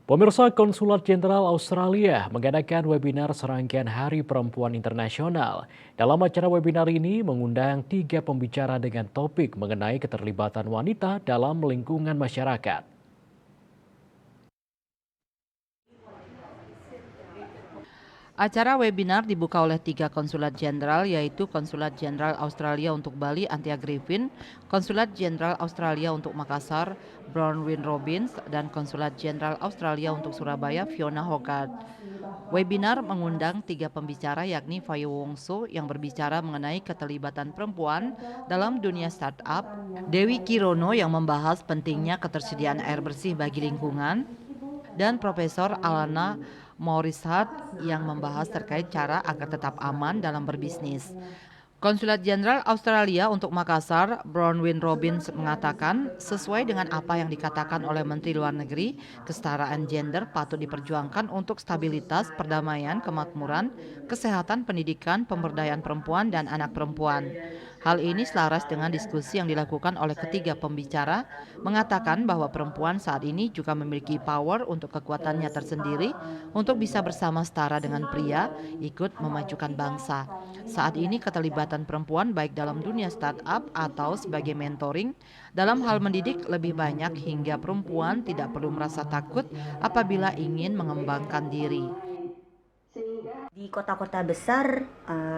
Pemirsa Konsulat Jenderal Australia mengadakan webinar serangkaian Hari Perempuan Internasional. Dalam acara webinar ini mengundang 3 pembicara dengan topik mengenai keterlibatan wanita dalam lingkungan masyarakat. Acara webinar dibuka oleh 3 konsulat jenderal, yaitu Konsulat Jenderal Australia untuk Bali, Antia Griffin, Konsulat Jenderal Australia untuk Makassar, Bronwyn Robbins, dan Konsulat Jenderal Australia untuk Surabaya, Fiona Hogarth. Webinar mengundang 3 pembicara, yakni Fayo Wongso yang berbicara mengenai keterlibatan perempuan dalam dunia startup, Dewi Kirono yang membahas pentingnya ketersediaan air bersih bagi lingkungan, dan Profesor Alana Morishat yang membahas terkait cara agar tetap aman dalam berbisnis. Konsulat Jenderal Australia untuk Makassar, Bronwyn Robbins mengatakan, sesuai dengan apa yang dikatakan oleh Menteri Luar Negeri, kesetaraan gender patut diperjuangkan untuk stabilitas, perdamaian, kemakmuran, kesehatan, pendidikan, pemberdayaan perempuan dan anak perempuan. Hal ini selaras dengan diskusi yang dilakukan oleh ketiga pembicara, mengatakan bahwa perempuan saat ini juga memiliki power untuk kekuatannya tersendiri untuk bisa bersama setara dengan pria ikut memajukan bangsa. Saat ini keterlibatan perempuan baik dalam dunia startup atau sebagai mentoring dalam hal mendidik lebih banyak hingga perempuan tidak perlu merasa takut apabila ingin mengembangkan diri. Di kota-kota besar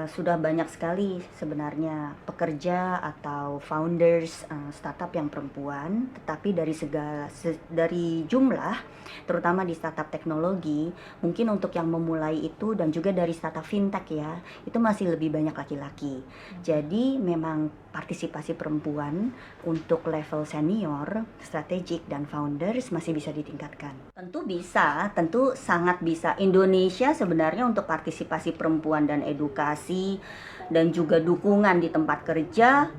sudah banyak sekali sebenarnya pekerja atau founders startup yang perempuan, tetapi dari jumlah, terutama di startup teknologi, mungkin untuk yang memulai itu dan juga dari startup fintech ya, itu masih lebih banyak laki-laki. Jadi memang partisipasi perempuan untuk level senior, strategik dan founders masih bisa ditingkatkan. Tentu bisa, tentu sangat bisa. Indonesia sebenarnya untuk partisipasi perempuan dan edukasi dan juga dukungan di tempat kerja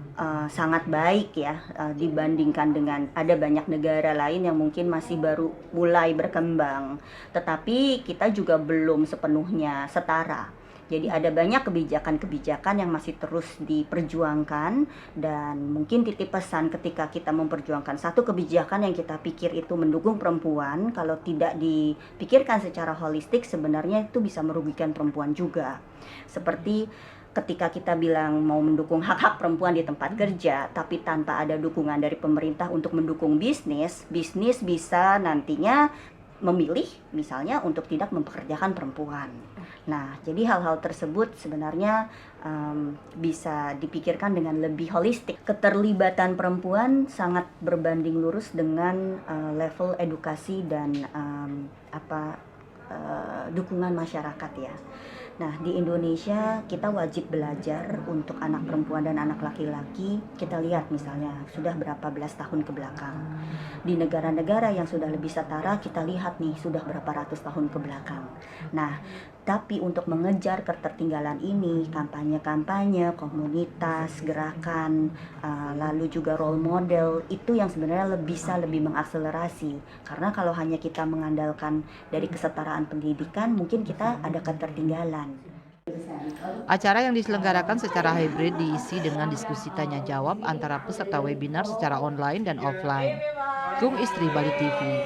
sangat baik ya, dibandingkan dengan ada banyak negara lain yang mungkin masih baru mulai berkembang. Tetapi kita juga belum sepenuhnya setara. Jadi ada banyak kebijakan-kebijakan yang masih terus diperjuangkan, dan mungkin titip pesan ketika kita memperjuangkan satu kebijakan yang kita pikir itu mendukung perempuan, kalau tidak dipikirkan secara holistik sebenarnya itu bisa merugikan perempuan juga. Seperti ketika kita bilang mau mendukung hak-hak perempuan di tempat kerja, tapi tanpa ada dukungan dari pemerintah untuk mendukung bisnis, bisnis bisa nantinya memilih misalnya untuk tidak mempekerjakan perempuan. Nah, jadi hal-hal tersebut sebenarnya bisa dipikirkan dengan lebih holistik. Keterlibatan perempuan sangat berbanding lurus dengan level edukasi dan dukungan masyarakat ya. Nah, di Indonesia kita wajib belajar untuk anak perempuan dan anak laki-laki. Kita lihat misalnya sudah berapa belas tahun ke belakang. Di negara-negara yang sudah lebih setara, kita lihat nih sudah berapa ratus tahun ke belakang. Nah, tapi untuk mengejar ketertinggalan ini, kampanye-kampanye, komunitas, gerakan, lalu juga role model, itu yang sebenarnya bisa lebih mengakselerasi. Karena kalau hanya kita mengandalkan dari kesetaraan pendidikan, mungkin kita ada ketertinggalan. Acara yang diselenggarakan secara hybrid diisi dengan diskusi tanya jawab antara peserta webinar secara online dan offline. Gung Istri, Bali TV.